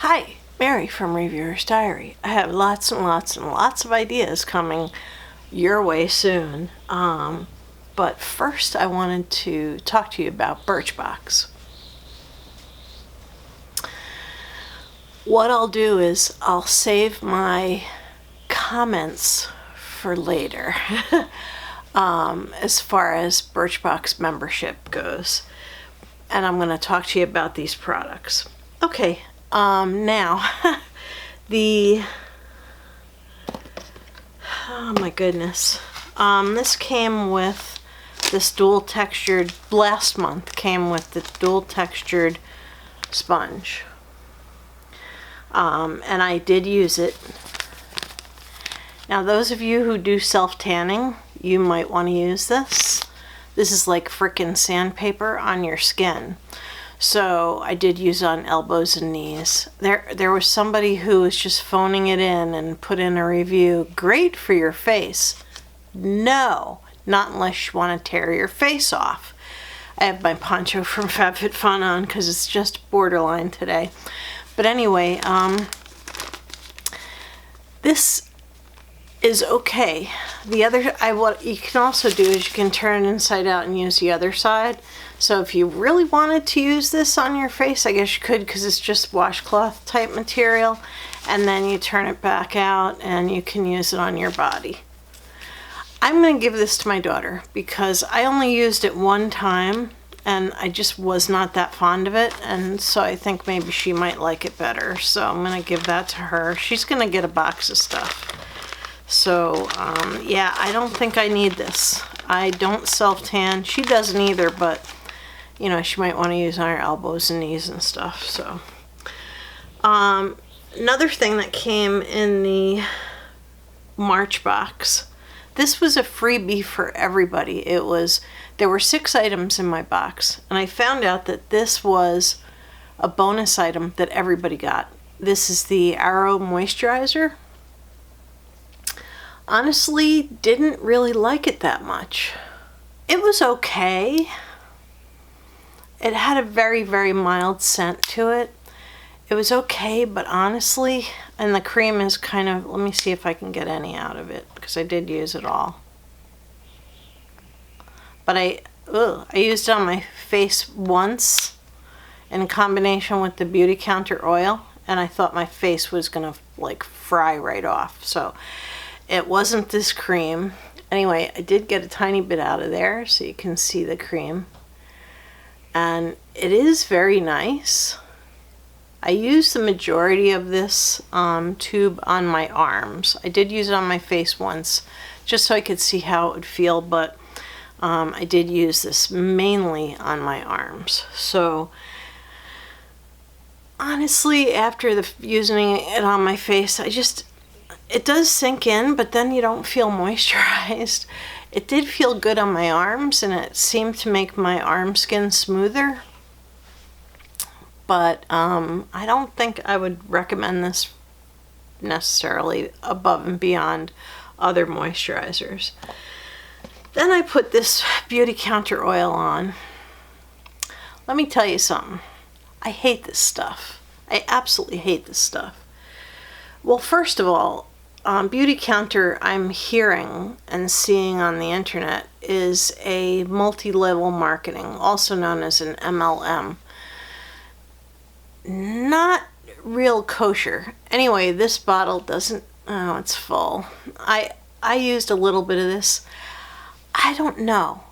Hi, Mary from Reviewer's Diary. I have lots and lots and lots of ideas coming your way soon. But first I wanted to talk to you about Birchbox. What I'll do is I'll save my comments for later as far as Birchbox membership goes. And I'm going to talk to you about these products. Okay, now oh my goodness. This came with this dual textured, last month came with the dual textured sponge. And I did use it. Now those of you who do self-tanning, you might want to use this. This is like frickin' sandpaper on your skin. So I did use it on elbows and knees. There was somebody who was just phoning it in and put in a review. Great for your face. No, not unless you want to tear your face off. I have my poncho from FabFitFun on because it's just borderline today. But anyway, this is okay. What you can also do is you can turn it inside out and use the other side. So if you really wanted to use this on your face, I guess you could, because it's just washcloth type material, and then you turn it back out and you can use it on your body. I'm going to give this to my daughter because I only used it one time and I just was not that fond of it, and so I think maybe she might like it better, so I'm going to give that to her. She's going to get a box of stuff. So, yeah, I don't think I need this. I don't self-tan. She doesn't either, but, you know, she might want to use on her elbows and knees and stuff, so. Another thing that came in the March box, this was a freebie for everybody. There were 6 items in my box, and I found out that this was a bonus item that everybody got. This is the Arrow Moisturizer. Honestly, didn't really like it that much. It was okay. It had a very, very mild scent to it. It was okay, but honestly, and the cream is kind of, let me see if I can get any out of it, because I did use it all. But I used it on my face once in combination with the Beauty Counter oil, and I thought my face was gonna like fry right off. So it wasn't this cream. Anyway, I did get a tiny bit out of there so you can see the cream. And it is very nice. I used the majority of this tube on my arms. I did use it on my face once just so I could see how it would feel, but I did use this mainly on my arms. So honestly, after using it on my face, it does sink in, but then you don't feel moisturized. It did feel good on my arms, and it seemed to make my arm skin smoother. But I don't think I would recommend this necessarily above and beyond other moisturizers. Then I put this Beauty Counter oil on. Let me tell you something. I hate this stuff. I absolutely hate this stuff. Well, first of all, Beauty Counter, I'm hearing and seeing on the internet, is a multi-level marketing, also known as an MLM. Not real kosher. Anyway, this bottle doesn't, oh, it's full. I used a little bit of this. I don't know.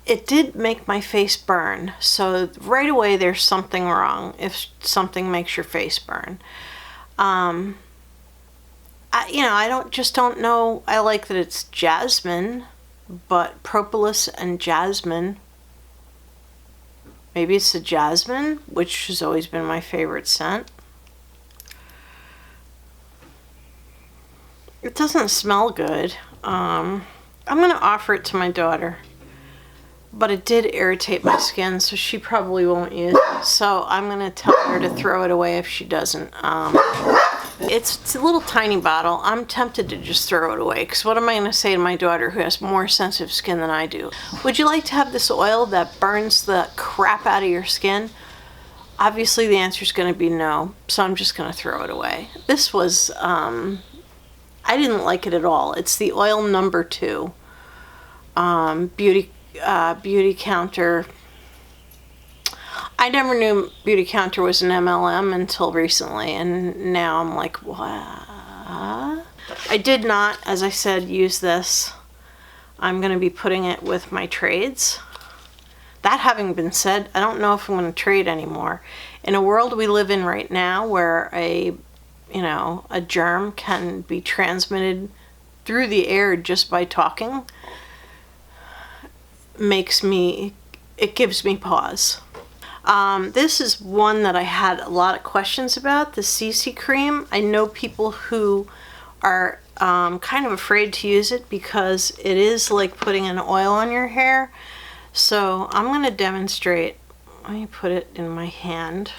It did make my face burn, so right away there's something wrong if something makes your face burn. I just don't know. I like that it's jasmine, but propolis and jasmine. Maybe it's the jasmine, which has always been my favorite scent. It doesn't smell good. I'm going to offer it to my daughter, but it did irritate my skin, so she probably won't use it. So I'm going to tell her to throw it away if she doesn't. It's a little tiny bottle. I'm tempted to just throw it away, because what am I going to say to my daughter who has more sensitive skin than I do? Would you like to have this oil that burns the crap out of your skin? Obviously the answer is going to be no, so I'm just going to throw it away. This was, I didn't like it at all. It's the oil number 2 beauty counter. I never knew Beauty Counter was an MLM until recently, and now I'm like, what? I did not, as I said, use this. I'm going to be putting it with my trades. That having been said, I don't know if I'm going to trade anymore. In a world we live in right now where a germ can be transmitted through the air just by talking, it gives me pause. This is one that I had a lot of questions about, the CC cream. I know people who are kind of afraid to use it because it is like putting an oil on your hair. So I'm going to demonstrate. Let me put it in my hand.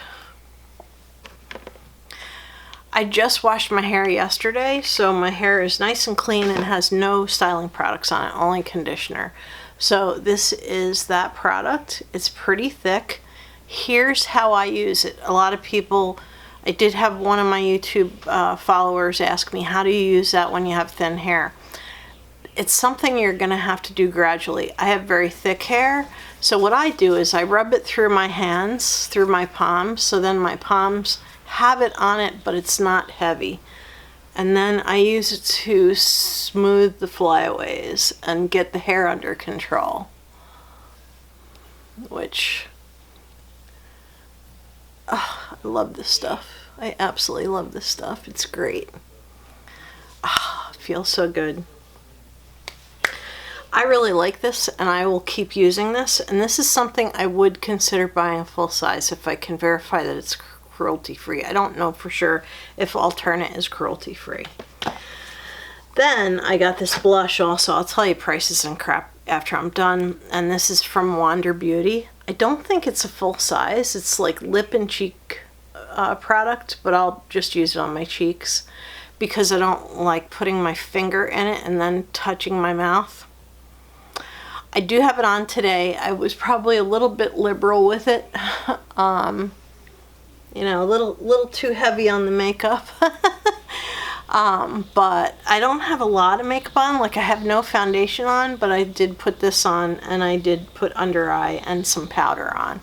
I just washed my hair yesterday, so my hair is nice and clean and has no styling products on it, only conditioner. So this is that product. It's pretty thick. Here's how I use it. A lot of people, I did have one of my YouTube followers ask me, how do you use that when you have thin hair? It's something you're going to have to do gradually. I have very thick hair, so what I do is I rub it through my hands, through my palms, so then my palms have it on it, but it's not heavy. And then I use it to smooth the flyaways and get the hair under control, which... I love this stuff. I absolutely love this stuff. It's great. It feels so good. I really like this, and I will keep using this. And this is something I would consider buying full size if I can verify that it's cruelty-free. I don't know for sure if Alterna is cruelty-free. Then I got this blush also. I'll tell you prices and crap after I'm done. And this is from Wander Beauty. I don't think it's a full size. It's like lip and cheek product, but I'll just use it on my cheeks because I don't like putting my finger in it and then touching my mouth. I do have it on today. I was probably a little bit liberal with it. A little too heavy on the makeup. But I don't have a lot of makeup on. Like, I have no foundation on, but I did put this on, and I did put under eye and some powder on.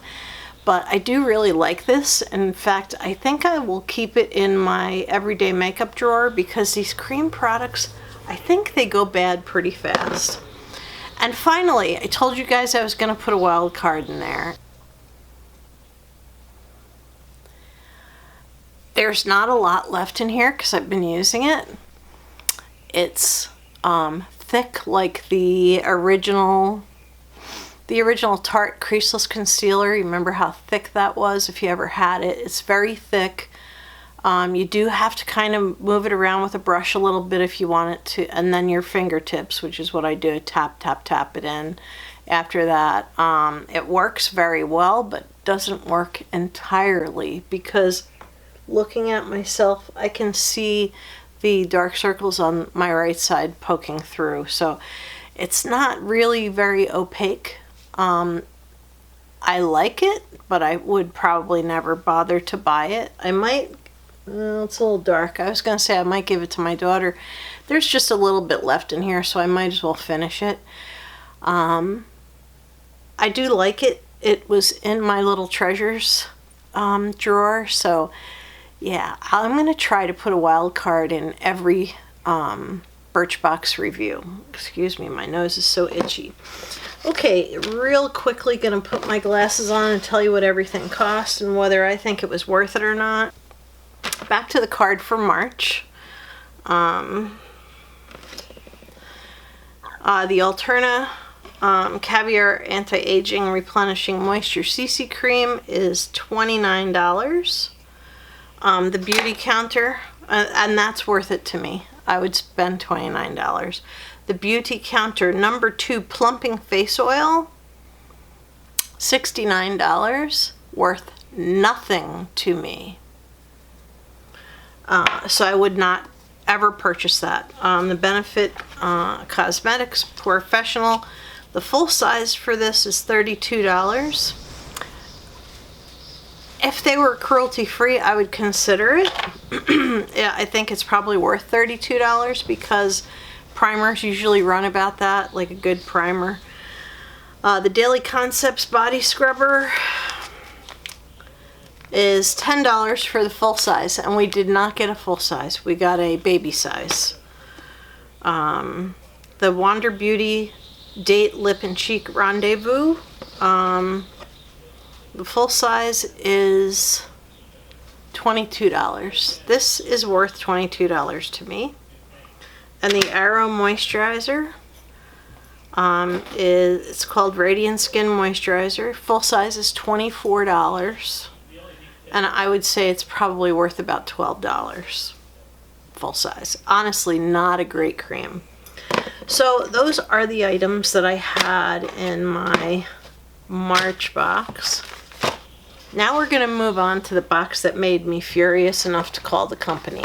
But I do really like this. In fact, I think I will keep it in my everyday makeup drawer because these cream products, I think they go bad pretty fast. And finally, I told you guys I was going to put a wild card in there. There's not a lot left in here because I've been using it. It's thick like the original Tarte Creaseless Concealer. You remember how thick that was if you ever had it. It's very thick. You do have to kind of move it around with a brush a little bit if you want it to, and then your fingertips, which is what I do, tap, tap, tap it in. After that, it works very well, but doesn't work entirely because looking at myself, I can see the dark circles on my right side poking through. So it's not really very opaque. I like it, but I would probably never bother to buy it. I might, it's a little dark. I was going to say I might give it to my daughter. There's just a little bit left in here, so I might as well finish it. I do like it. It was in my little treasures drawer, so yeah, I'm going to try to put a wild card in every Birchbox review. Excuse me, my nose is so itchy. Okay, real quickly going to put my glasses on and tell you what everything cost and whether I think it was worth it or not. Back to the card for March. The Alterna Caviar Anti-Aging Replenishing Moisture CC Cream is $29. The Beauty Counter, and that's worth it to me. I would spend $29. The Beauty Counter number 2 Plumping Face Oil, $69. Worth nothing to me. So I would not ever purchase that. The Benefit Cosmetics Professional, the full size for this is $32. If they were cruelty-free, I would consider it. Yeah, I think it's probably worth $32 because primers usually run about that, like a good primer. The Daily Concepts Body Scrubber is $10 for the full size, and we did not get a full size. We got a baby size. The Wander Beauty Date Lip and Cheek Rendezvous. The full size is $22. This is worth $22 to me. And the Arrow Moisturizer it's called Radiant Skin Moisturizer. Full size is $24. And I would say it's probably worth about $12 full size. Honestly, not a great cream. So those are the items that I had in my March box. Now we're going to move on to the box that made me furious enough to call the company.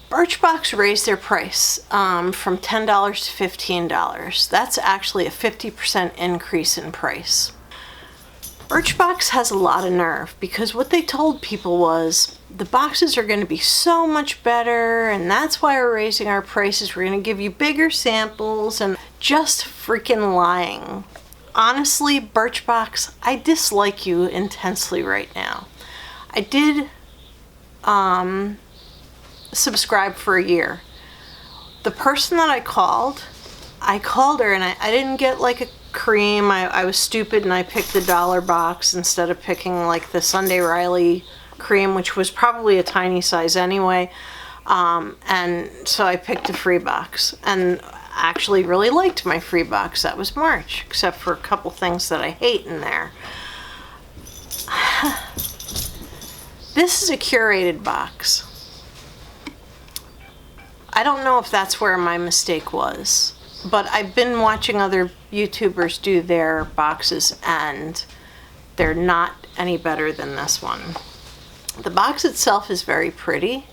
Birchbox raised their price from $10 to $15. That's actually a 50% increase in price. Birchbox has a lot of nerve because what they told people was the boxes are going to be so much better and that's why we're raising our prices. We're going to give you bigger samples, and just freaking lying. Honestly, Birchbox, I dislike you intensely right now. I did subscribe for a year. The person that I called her and I didn't get like a cream. I was stupid and I picked the dollar box instead of picking like the Sunday Riley cream, which was probably a tiny size anyway. And so I picked a free box and actually really liked my free box. That was March, except for a couple things that I hate in there. This is a curated box. I don't know if that's where my mistake was, but I've been watching other YouTubers do their boxes and they're not any better than this one. The box itself is very pretty,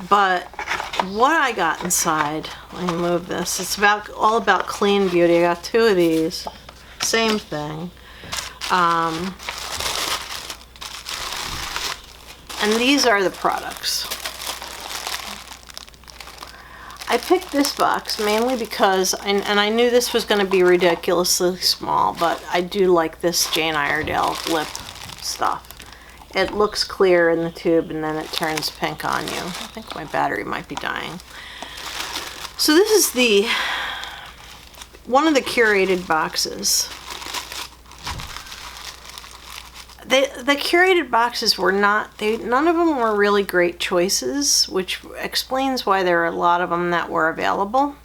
but what I got inside, let me move this, it's all about clean beauty. I got two of these, same thing. And these are the products. I picked this box mainly because, and I knew this was going to be ridiculously small, but I do like this Jane Iredale lip stuff. It looks clear in the tube and then it turns pink on you. I think my battery might be dying. So this is one of the curated boxes. The curated boxes were none of them were really great choices, which explains why there are a lot of them that were available.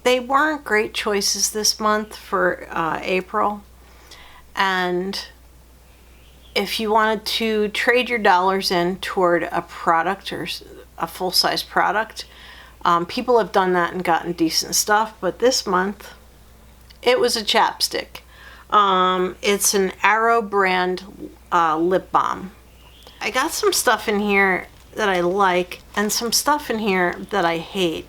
They weren't great choices this month for April, and if you wanted to trade your dollars in toward a product or a full-size product, people have done that and gotten decent stuff, but this month it was a chapstick. It's an Arrow brand lip balm. I got some stuff in here that I like and some stuff in here that I hate.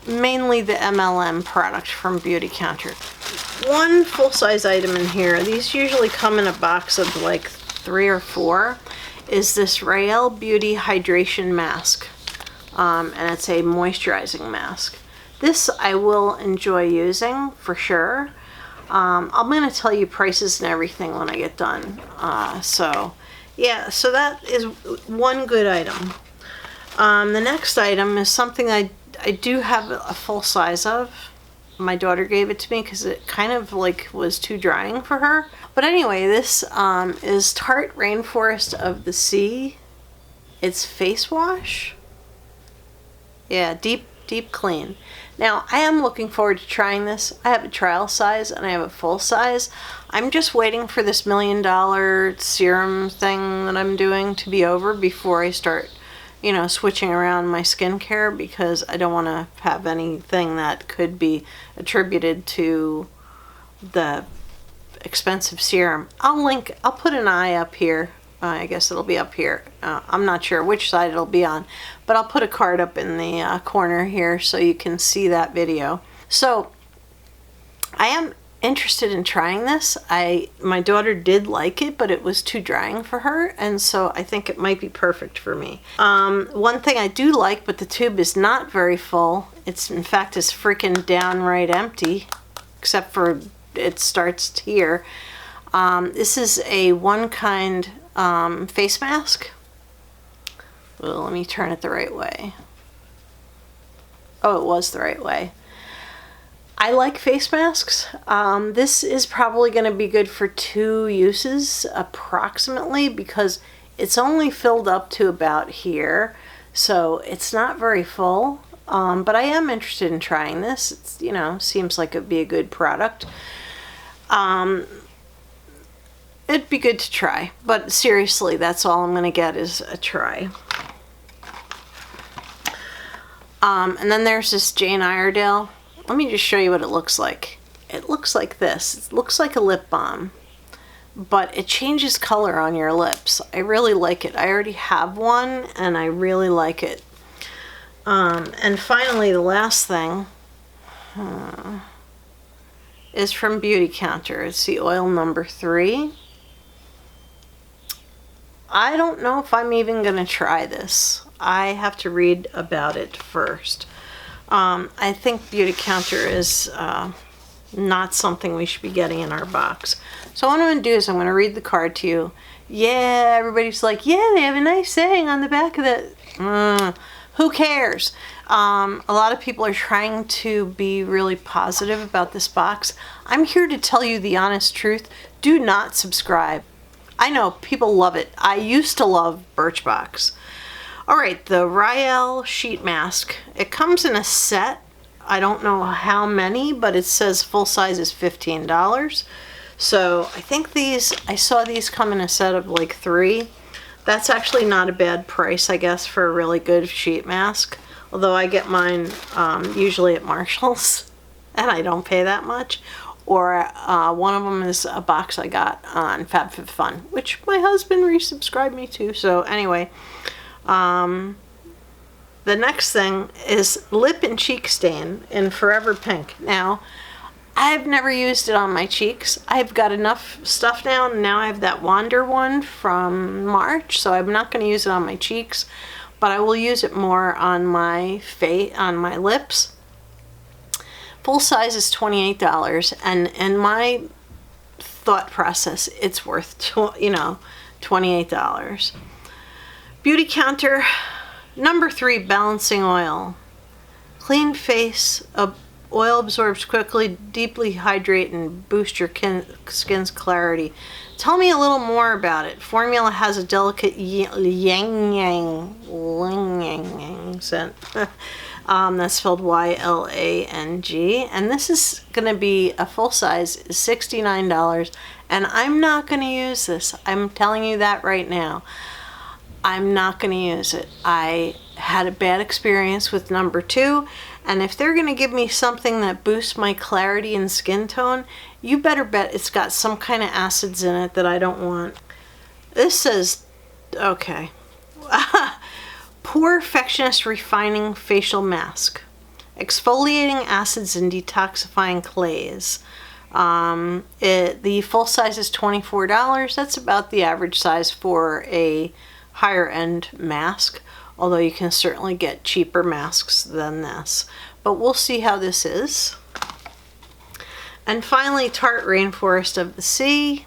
Mainly the MLM product from Beauty Counter. One full-size item in here, these usually come in a box of like 3 or 4, is this Referral Beauty Hydration Mask. And it's a moisturizing mask. This I will enjoy using for sure. I'm going to tell you prices and everything when I get done. So that is one good item. The next item is something I do have a full size of. My daughter gave it to me because it kind of like was too drying for her. But anyway, this is Tarte Rainforest of the Sea. It's face wash. Yeah, deep clean. Now, I am looking forward to trying this. I have a trial size and I have a full size. I'm just waiting for this $1 million serum thing that I'm doing to be over before I start, switching around my skincare, because I don't want to have anything that could be attributed to the expensive serum. I'll put an eye up here. I guess it'll be up here. I'm not sure which side it'll be on, but I'll put a card up in the corner here so you can see that video. So I am interested in trying this. My daughter did like it, but it was too drying for her, and so I think it might be perfect for me. One thing I do like, but the tube is not very full. It's, in fact, is freaking downright empty, except for it starts here. This is a one-kind face mask. Well, let me turn it the right way. Oh, it was the right way. I like face masks. This is probably going to be good for 2 uses approximately, because it's only filled up to about here, so it's not very full. But I am interested in trying this. It's, you know, seems like it'd be a good product. It'd be good to try, but seriously, that's all I'm going to get is a try. And then there's this Jane Iredale. Let me just show you what it looks like. It looks like this. It looks like a lip balm, but it changes color on your lips. I really like it. I already have one, and I really like it. And finally, the last thing is from Beauty Counter. It's the oil number 3. I don't know if I'm even going to try this. I have to read about it first. I think Beauty Counter is not something we should be getting in our box. So what I'm going to do is I'm going to read the card to you. Yeah, everybody's like, yeah, they have a nice saying on the back of it. Who cares? A lot of people are trying to be really positive about this box. I'm here to tell you the honest truth. Do not subscribe. I know, people love it. I used to love Birchbox. Alright, the Referral sheet mask. It comes in a set. I don't know how many, but it says full size is $15. So I think these, I saw these come in a set of like 3. That's actually not a bad price, I guess, for a really good sheet mask. Although I get mine usually at Marshall's, and I don't pay that much. Or one of them is a box I got on FabFitFun, which my husband resubscribed me to. So anyway, the next thing is lip and cheek stain in Forever Pink. Now, I've never used it on my cheeks. I've got enough stuff now, and now I have that Wander one from March, so I'm not going to use it on my cheeks, but I will use it more on my face, on my lips. Full size is $28, and in my thought process, it's worth $28. Beauty Counter number 3, balancing oil. Clean face, oil absorbs quickly, deeply hydrate, and boost your skin's clarity. Tell me a little more about it. Formula has a delicate yang scent. That's spelled Y-L-A-N-G. And this is going to be a full size, $69. And I'm not going to use this. I'm telling you that right now. I'm not going to use it. I had a bad experience with number 2. And if they're going to give me something that boosts my clarity and skin tone, you better bet it's got some kind of acids in it that I don't want. This says, okay. Perfectionist Refining Facial Mask. Exfoliating acids and detoxifying clays. The full size is $24. That's about the average size for a higher end mask. Although you can certainly get cheaper masks than this. But we'll see how this is. And finally, Tarte Rainforest of the Sea.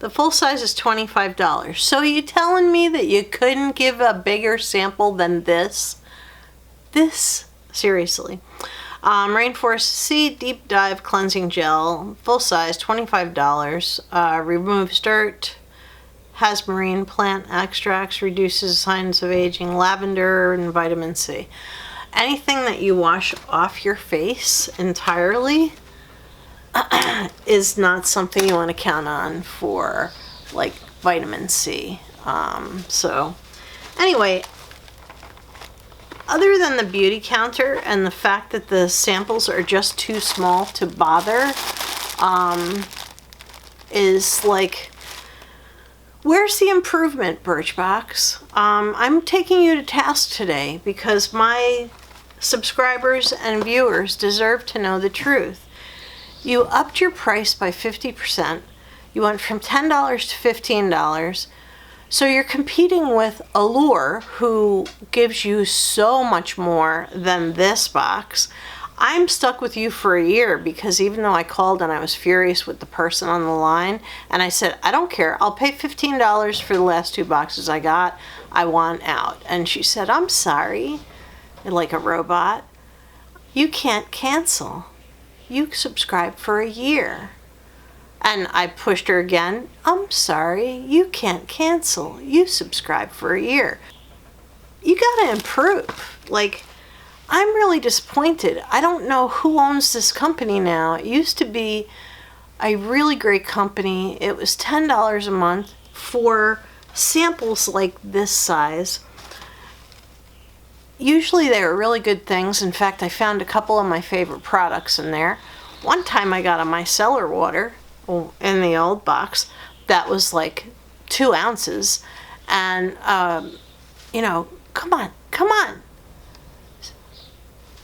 The full size is $25. So you telling me that you couldn't give a bigger sample than this? This? Seriously. Rainforest Sea Deep Dive Cleansing Gel. Full size, $25. Removes dirt. Has marine plant extracts, reduces signs of aging, lavender, and vitamin C. Anything that you wash off your face entirely is not something you want to count on for like vitamin C. So anyway, other than the Beauty Counter and the fact that the samples are just too small to bother, is like, where's the improvement, Birchbox? I'm taking you to task today because my subscribers and viewers deserve to know the truth. You upped your price by 50%. You went from $10 to $15. So you're competing with Allure, who gives you so much more than this box. I'm stuck with you for a year because even though I called and I was furious with the person on the line, and I said, I don't care, I'll pay $15 for the last 2 boxes I got. I want out. And she said, I'm sorry, like a robot. You can't cancel. You subscribed for a year. And I pushed her again. I'm sorry, you can't cancel. You subscribed for a year. You gotta improve. Like, I'm really disappointed. I don't know who owns this company now. It used to be a really great company. It was $10 a month for samples like this size. Usually they were really good things. In fact, I found a couple of my favorite products in there. One time I got a micellar water in the old box that was like 2 ounces, and come on,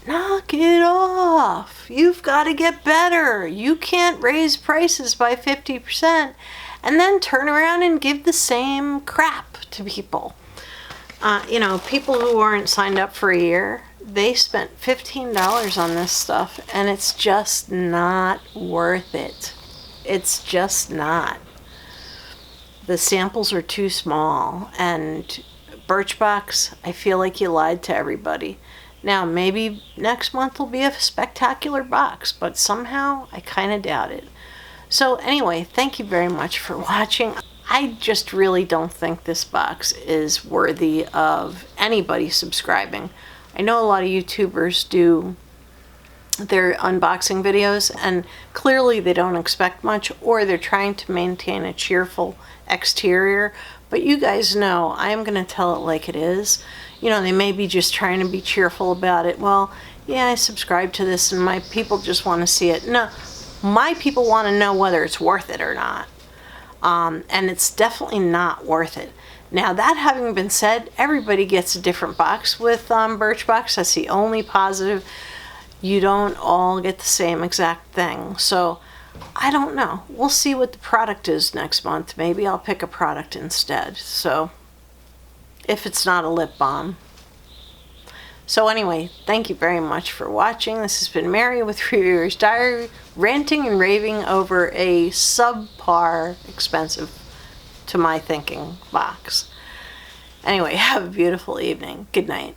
knock it off. You've got to get better. You can't raise prices by 50% and then turn around and give the same crap to people. People who aren't signed up for a year, they spent $15 on this stuff, and it's just not worth it. It's just not. The samples are too small, and Birchbox, I feel like you lied to everybody. Now, maybe next month will be a spectacular box, but somehow I kind of doubt it. So anyway, thank you very much for watching. I just really don't think this box is worthy of anybody subscribing. I know a lot of YouTubers do their unboxing videos, and clearly they don't expect much, or they're trying to maintain a cheerful exterior. But you guys know I am going to tell it like it is. They may be just trying to be cheerful about it. Well, yeah, I subscribe to this and my people just want to see it. No, my people want to know whether it's worth it or not. And it's definitely not worth it. Now, that having been said, everybody gets a different box with Birchbox. That's the only positive. You don't all get the same exact thing. So I don't know. We'll see what the product is next month. Maybe I'll pick a product instead. So if it's not a lip balm. So anyway, thank you very much for watching. This has been Mary with Reviewer's Diary, ranting and raving over a subpar, expensive to my thinking, box. Anyway, have a beautiful evening. Good night.